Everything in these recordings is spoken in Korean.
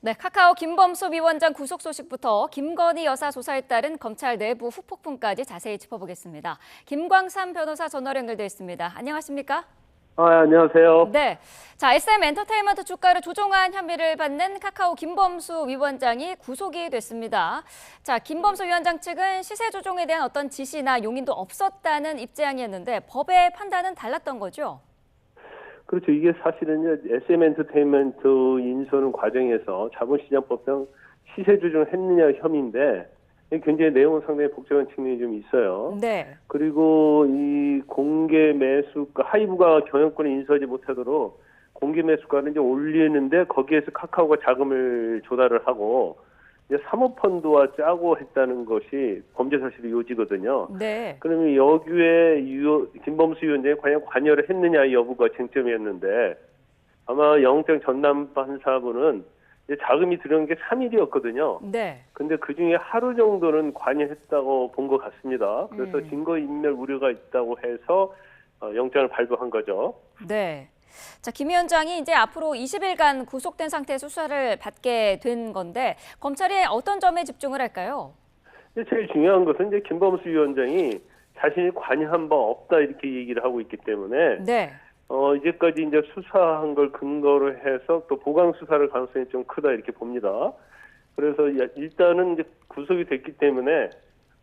네, 카카오 김범수 위원장 구속 소식부터 김건희 여사 조사에 따른 검찰 내부 후폭풍까지 자세히 짚어보겠습니다. 김광삼 변호사 전화로 연결돼 있습니다. 안녕하십니까? 안녕하세요. 네, 자 SM 엔터테인먼트 주가를 조종한 혐의를 받는 카카오 김범수 위원장이 구속이 됐습니다. 자, 김범수 위원장 측은 시세 조종에 대한 어떤 지시나 용인도 없었다는 입장이었는데 법의 판단은 달랐던 거죠? 그렇죠. 이게 사실은요, SM 엔터테인먼트 인수하는 과정에서 자본시장법상 시세 조정했느냐 혐의인데, 굉장히 내용은 상당히 복잡한 측면이 좀 있어요. 네. 그리고 이 공개 매수가, 하이브가 경영권을 인수하지 못하도록 공개 매수가를 이제 올리는데, 거기에서 카카오가 자금을 조달을 하고, 이제 사모펀드와 짜고 했다는 것이 범죄 사실의 요지거든요. 네. 그러면 여기에 김범수 위원장이 과연 관여를 했느냐 여부가 쟁점이었는데, 아마 영장 전담 판사분은 이제 자금이 들어간 게 3일이었거든요. 네. 근데 그 중에 하루 정도는 관여했다고 본 것 같습니다. 그래서 증거인멸 우려가 있다고 해서 영장을 발부한 거죠. 네. 자, 김 위원장이 이제 앞으로 20일간 구속된 상태에서 수사를 받게 된 건데 검찰이 어떤 점에 집중을 할까요? 제일 중요한 것은 이제 김범수 위원장이 자신이 관여한 바 없다 이렇게 얘기를 하고 있기 때문에 네. 이제까지 이제 수사한 걸 근거로 해서 또 보강 수사를 가능성이 좀 크다 이렇게 봅니다. 그래서 일단은 이제 구속이 됐기 때문에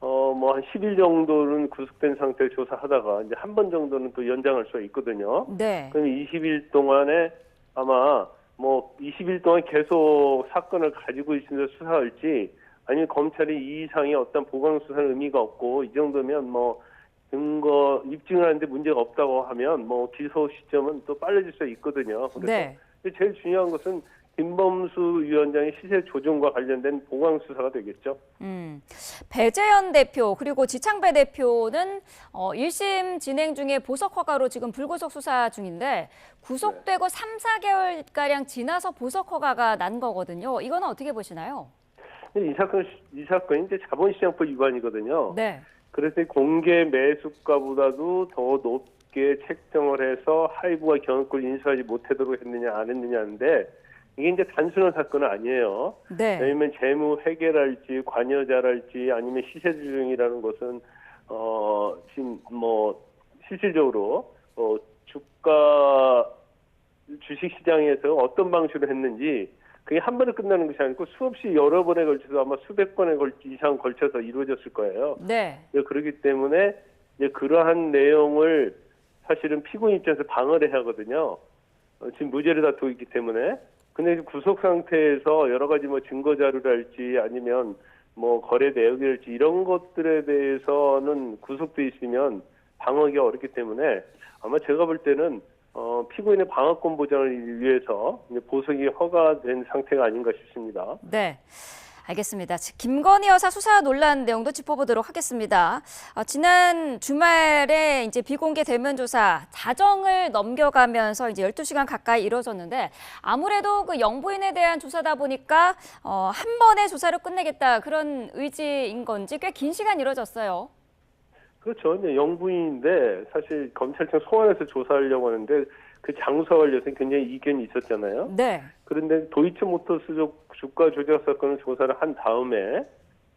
뭐 한 10일 정도는 구속된 상태에 조사하다가 이제 한 번 정도는 또 연장할 수가 있거든요. 네. 그럼 20일 동안에 아마 뭐 20일 동안 계속 사건을 가지고 있으면서 수사할지 아니면 검찰이 이 이상의 어떤 보강 수사는 의미가 없고 이 정도면 뭐 증거 입증을 하는데 문제가 없다고 하면 뭐 기소 시점은 또 빨라질 수 있거든요. 그래서 네. 제일 중요한 것은 김범수 위원장의 시세 조정과 관련된 보강 수사가 되겠죠. 배재현 대표 그리고 지창배 대표는 1심 진행 중에 보석 허가로 지금 불구속 수사 중인데 구속되고 3, 4개월가량 지나서 보석 허가가 난 거거든요. 이거는 어떻게 보시나요? 이 사건이 이제 자본시장법 위반이거든요. 네. 그래서 공개 매수가보다도 더 높게 책정을 해서 하이브가 경영권을 인수하지 못하도록 했느냐 안 했느냐인데 이게 이제 단순한 사건은 아니에요. 네. 왜냐하면 재무 회계랄지 관여자랄지 아니면 시세 조정이라는 것은 지금 뭐 실질적으로 주가 주식 시장에서 어떤 방식으로 했는지 그게 한 번에 끝나는 것이 아니고 수없이 여러 번에 걸쳐서 아마 수백 번에 이상 걸쳐서 이루어졌을 거예요. 네. 그렇기 때문에 이제 그러한 내용을 사실은 피고인 입장에서 방어를 해야 하거든요. 지금 무죄를 다투고 있기 때문에. 근데 구속 상태에서 여러 가지 뭐 증거 자료랄지 아니면 뭐 거래 내역이랄지 이런 것들에 대해서는 구속돼 있으면 방어하기가 어렵기 때문에 아마 제가 볼 때는 피고인의 방어권 보장을 위해서 보석이 허가된 상태가 아닌가 싶습니다. 네. 알겠습니다. 김건희 여사 수사 논란 내용도 짚어보도록 하겠습니다. 지난 주말에 이제 비공개 대면 조사 자정을 넘겨가면서 이제 12시간 가까이 이루어졌는데 아무래도 그 영부인에 대한 조사다 보니까 한 번에 조사를 끝내겠다 그런 의지인 건지 꽤 긴 시간 이루어졌어요. 그렇죠. 이제 영부인인데 사실 검찰청 소환해서 조사하려고 하는데 그 장소와 관련해서 굉장히 이견이 있었잖아요. 네. 그런데 도이치모터스 주가 조작 사건을 조사를 한 다음에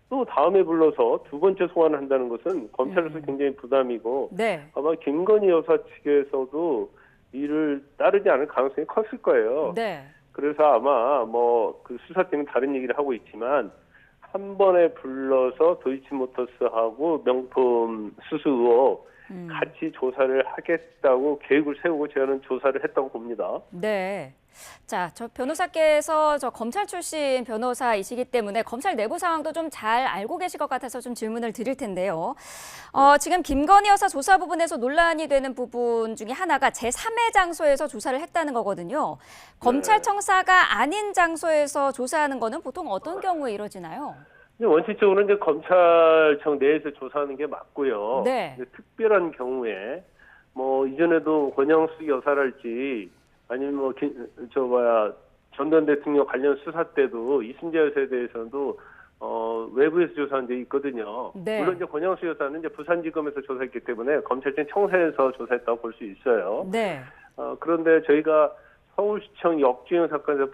또 다음에 불러서 두 번째 소환을 한다는 것은 검찰로서 굉장히 부담이고 네. 아마 김건희 여사 측에서도 이를 따르지 않을 가능성이 컸을 거예요. 네. 그래서 아마 뭐 그 수사 때문에 다른 얘기를 하고 있지만 한 번에 불러서 도이치모터스하고 명품 수수 의혹 같이 조사를 하겠다고 계획을 세우고 저는 조사를 했다고 봅니다. 네. 자, 저 변호사께서 검찰 출신 변호사이시기 때문에 검찰 내부 상황도 좀 잘 알고 계실 것 같아서 좀 질문을 드릴 텐데요. 지금 김건희 여사 조사 부분에서 논란이 되는 부분 중에 하나가 제3의 장소에서 조사를 했다는 거거든요. 검찰청사가 아닌 장소에서 조사하는 거는 보통 어떤 경우에 이루어지나요? 원칙적으로는 이제 검찰청 내에서 조사하는 게 맞고요. 네. 특별한 경우에 뭐 이전에도 권영수 여사랄지 아니면 뭐 전두환 대통령 관련 수사 때도 이순재 여사에 대해서도 외부에서 조사한 적이 있거든요. 네. 물론 이제 권영수 여사는 이제 부산지검에서 조사했기 때문에 검찰청 청사에서 조사했다고 볼 수 있어요. 네. 그런데 저희가 서울시청 역주행 사건에서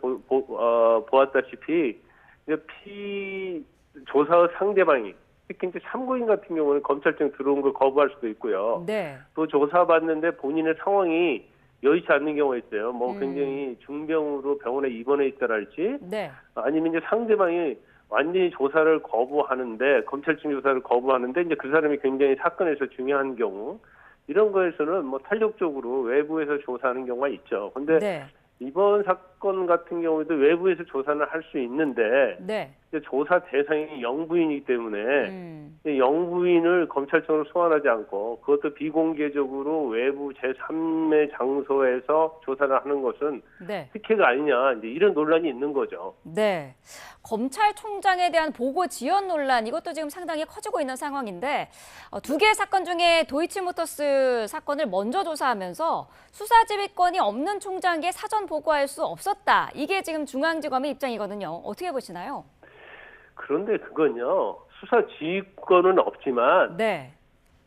보았다시피 이제 조사의 상대방이 특히 이제 참고인 같은 경우는 검찰청 들어온 걸 거부할 수도 있고요. 네. 또 조사받는데 본인의 상황이 여의치 않는 경우가 있어요. 뭐 굉장히 중병으로 병원에 입원해 있다랄지 네. 아니면 이제 상대방이 완전히 조사를 거부하는데 검찰청 조사를 거부하는데 이제 그 사람이 굉장히 사건에서 중요한 경우 이런 거에서는 뭐 탄력적으로 외부에서 조사하는 경우가 있죠. 근데 네. 이번 사건 같은 경우에도 외부에서 조사는 할 수 있는데 네. 이제 조사 대상이 영부인이기 때문에 음. 영부인을 검찰청으로 소환하지 않고 그것도 비공개적으로 외부 제3의 장소에서 조사를 하는 것은 네. 특혜가 아니냐 이제 이런 논란이 있는 거죠. 네. 검찰총장에 대한 보고 지연 논란 이것도 지금 상당히 커지고 있는 상황인데 두 개의 사건 중에 도이치모터스 사건을 먼저 조사하면서 수사지휘권이 없는 총장에게 사전 보고할 수 없었다. 이게 지금 중앙지검의 입장이거든요. 어떻게 보시나요? 그런데 그건요. 수사 지휘권은 없지만 네.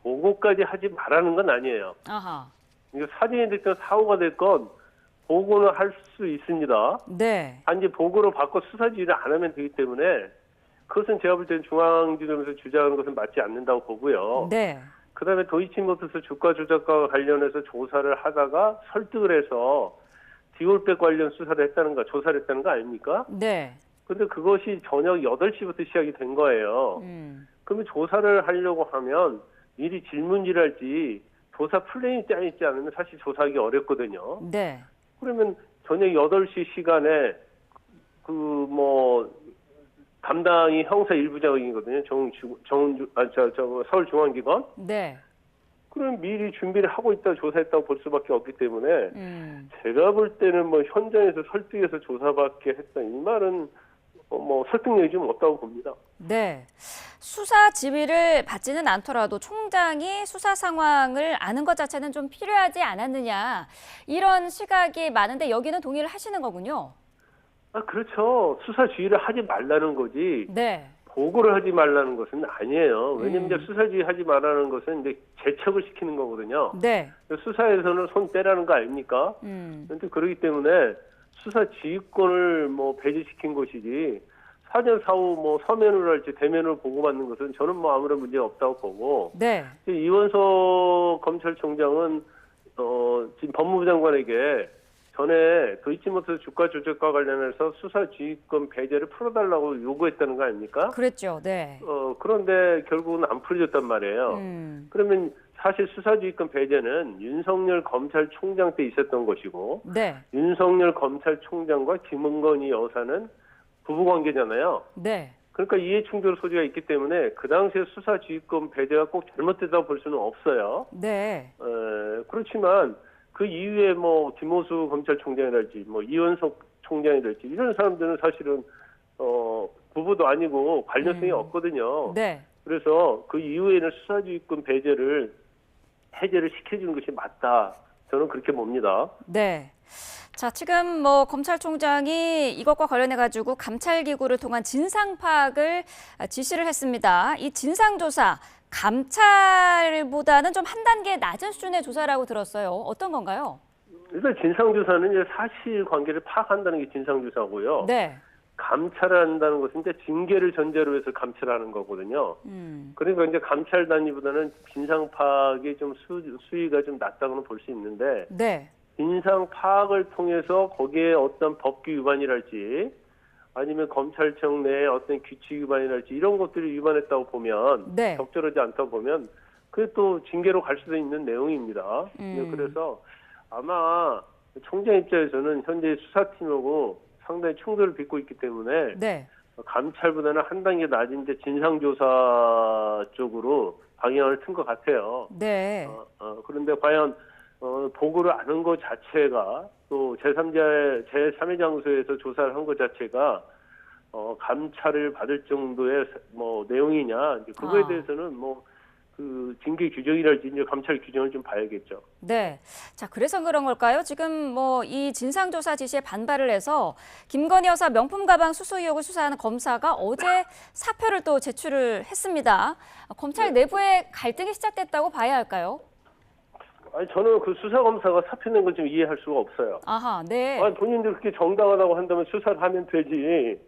보고까지 하지 말라는 건 아니에요. 아하. 이거 사진이 됐건 사고가 됐건 보고는 할 수 있습니다. 네. 단지 보고로 바꿔 수사 지휘를 안 하면 되기 때문에 그것은 제가 볼 때는 중앙지검에서 주장하는 것은 맞지 않는다고 보고요. 네. 그다음에 도이치모터스 주가 조작과 관련해서 조사를 하다가 설득을 해서 디올백 관련 수사를 했다는 거, 조사를 했다는 거 아닙니까? 네. 근데 그것이 저녁 8시부터 시작이 된 거예요. 그러면 조사를 하려고 하면 미리 질문지를 할지 조사 플랜이 짜여 있지 않으면 사실 조사하기 어렵거든요. 네. 그러면 저녁 8시 시간에 담당이 형사 1부장이거든요. 서울중앙지검. 네. 그럼 미리 준비를 하고 있다 조사했다고 볼 수밖에 없기 때문에 제가 볼 때는 뭐 현장에서 설득해서 조사받게 했다 이 말은 설득력이 좀 없다고 봅니다. 네. 수사 지휘를 받지는 않더라도 총장이 수사 상황을 아는 것 자체는 좀 필요하지 않았느냐 이런 시각이 많은데 여기는 동의를 하시는 거군요. 그렇죠. 수사 지휘를 하지 말라는 거지. 네. 보고를 하지 말라는 것은 아니에요. 왜냐면 이제 수사 지휘 하지 말라는 것은 이제 재척을 시키는 거거든요. 네. 수사에서는 손 떼라는 거 아닙니까? 그런데 그렇기 때문에 수사 지휘권을 배제시킨 것이지 사전 사후 서면으로 할지 대면으로 보고받는 것은 저는 아무런 문제가 없다고 보고 네. 이원석 검찰총장은 지금 법무부 장관에게 전에 도이치모터스 주가 조작과 관련해서 수사 지휘권 배제를 풀어달라고 요구했다는 거 아닙니까? 그랬죠. 네. 그런데 결국은 안 풀어졌단 말이에요. 그러면 사실 수사 지휘권 배제는 윤석열 검찰총장 때 있었던 것이고 네. 윤석열 검찰총장과 김은건이 여사는 부부관계잖아요. 네. 그러니까 이해충돌 소지가 있기 때문에 그 당시에 수사 지휘권 배제가 꼭 잘못됐다고 볼 수는 없어요. 네. 그렇지만 그 이후에 김호수 검찰총장이랄지 이원석 총장이랄지 이런 사람들은 사실은 부부도 아니고 관련성이 없거든요. 네. 그래서 그 이후에는 수사지휘권 배제를 해제를 시켜주는 것이 맞다. 저는 그렇게 봅니다. 네. 자, 지금 검찰총장이 이것과 관련해 가지고 감찰기구를 통한 진상 파악을 지시를 했습니다. 이 진상조사 감찰보다는 좀 한 단계 낮은 수준의 조사라고 들었어요. 어떤 건가요? 일단 진상조사는 이제 사실관계를 파악한다는 게 진상조사고요. 네. 감찰한다는 것은 이제 징계를 전제로 해서 감찰하는 거거든요. 그러니까 이제 감찰 단위보다는 진상 파악이 좀 수위가 좀 낮다고는 볼 수 있는데, 네. 진상 파악을 통해서 거기에 어떤 법규 위반이랄지 아니면 검찰청 내에 어떤 규칙 위반이랄지 이런 것들이 위반했다고 보면 네. 적절하지 않다고 보면 그게 또 징계로 갈 수도 있는 내용입니다. 그래서 아마 총장 입장에서는 현재 수사팀하고 상당히 충돌을 빚고 있기 때문에 네. 감찰보다는 한 단계 낮은 이제 진상조사 쪽으로 방향을 튼 것 같아요. 네. 그런데 과연 보고를 안 한 것 자체가 또 제3의 장소에서 조사를 한 것 자체가 감찰을 받을 정도의 내용이냐 이제 그거에 대해서는 그 징계 규정이랄지 이제 감찰 규정을 좀 봐야겠죠. 네. 자, 그래서 그런 걸까요? 지금 이 진상조사 지시에 반발을 해서 김건희 여사 명품 가방 수수 의혹을 수사하는 검사가 어제 사표를 또 제출을 했습니다. 검찰 내부에 갈등이 시작됐다고 봐야 할까요? 아니 저는 그 수사 검사가 사표 낸 걸 좀 이해할 수가 없어요. 아하, 네. 아니 본인들 그렇게 정당하다고 한다면 수사를 하면 되지.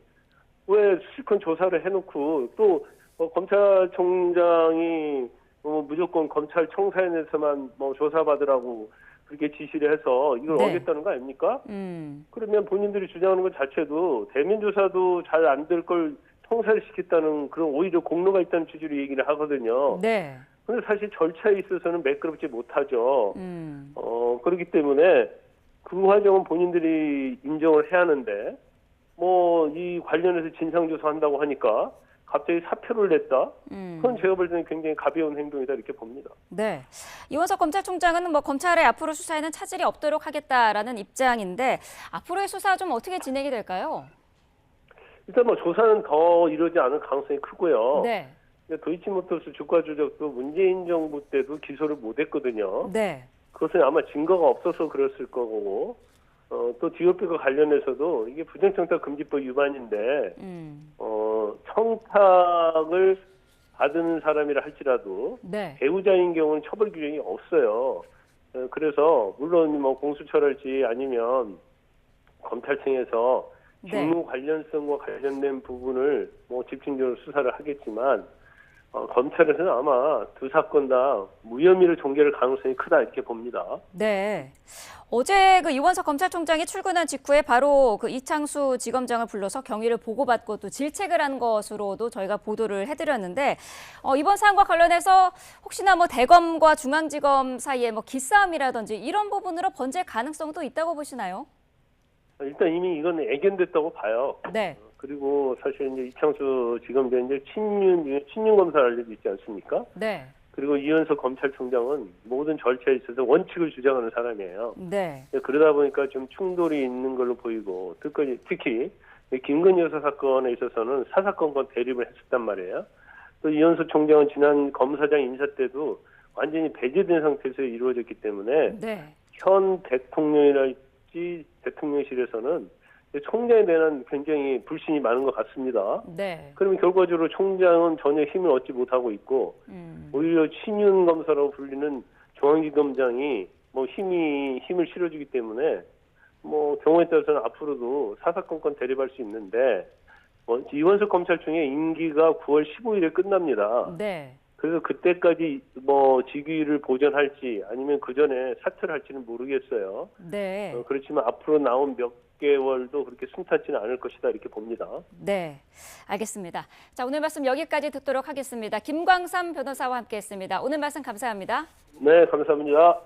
왜 실컷 조사를 해놓고 또 검찰총장이 무조건 검찰청사에서만 조사받으라고 그렇게 지시를 해서 이걸 네. 어겼다는 거 아닙니까? 그러면 본인들이 주장하는 것 자체도 대면조사도 잘 안 될 걸 통사를 시켰다는 그런 오히려 공로가 있다는 취지로 얘기를 하거든요. 네. 근데 사실 절차에 있어서는 매끄럽지 못하죠. 음. 그렇기 때문에 그 과정은 본인들이 인정을 해야 하는데 이 관련해서 진상조사한다고 하니까 갑자기 사표를 냈다? 그건 제가 볼 때는 굉장히 가벼운 행동이다 이렇게 봅니다. 네. 이원석 검찰총장은 검찰의 앞으로 수사에는 차질이 없도록 하겠다라는 입장인데 앞으로의 수사 좀 어떻게 진행이 될까요? 일단 조사는 더 이루어지지 않을 가능성이 크고요. 네. 도이치모터스 주가 조작도 문재인 정부 때도 기소를 못했거든요. 네. 그것은 아마 증거가 없어서 그랬을 거고 또 디오피과 관련해서도 이게 부정청탁금지법 위반인데 청탁을 받은 사람이라 할지라도 네. 배우자인 경우는 처벌 규정이 없어요. 그래서 물론 공수처랄지 아니면 검찰청에서 네. 직무 관련성과 관련된 부분을 집중적으로 수사를 하겠지만 검찰에서는 아마 두 사건 다 무혐의로 종결할 가능성이 크다 이렇게 봅니다. 네. 어제 그 이원석 검찰총장이 출근한 직후에 바로 그 이창수 지검장을 불러서 경위를 보고받고 또 질책을 한 것으로도 저희가 보도를 해드렸는데 이번 사안과 관련해서 혹시나 대검과 중앙지검 사이에 기싸움이라든지 이런 부분으로 번질 가능성도 있다고 보시나요? 일단 이미 이건 애견됐다고 봐요. 네. 그리고 사실 이제 이창수 지검장이 이제 친윤 검사를 알려져 있지 않습니까? 네. 그리고 이현석 검찰총장은 모든 절차에 있어서 원칙을 주장하는 사람이에요. 네. 그러다 보니까 좀 충돌이 있는 걸로 보이고 특히 김건희 여사 사건에 있어서는 사사건과 대립을 했었단 말이에요. 또 이현석 총장은 지난 검사장 인사 때도 완전히 배제된 상태에서 이루어졌기 때문에 네. 현 대통령이랄지 대통령실에서는 총장에 대한 굉장히 불신이 많은 것 같습니다. 네. 그러면 결과적으로 총장은 전혀 힘을 얻지 못하고 있고 오히려 친윤 검사라고 불리는 중앙지검장이 힘을 실어주기 때문에 경우에 따라서는 앞으로도 사사건건 대립할 수 있는데 이원석 검찰총장의 임기가 9월 15일에 끝납니다. 네. 그래서 그때까지 직위를 보존할지 아니면 그 전에 사퇴를 할지는 모르겠어요. 네. 그렇지만 앞으로 나온 몇 개월도 그렇게 순탄치는 않을 것이다 이렇게 봅니다. 네. 알겠습니다. 자, 오늘 말씀 여기까지 듣도록 하겠습니다. 김광삼 변호사와 함께했습니다. 오늘 말씀 감사합니다. 네, 감사합니다.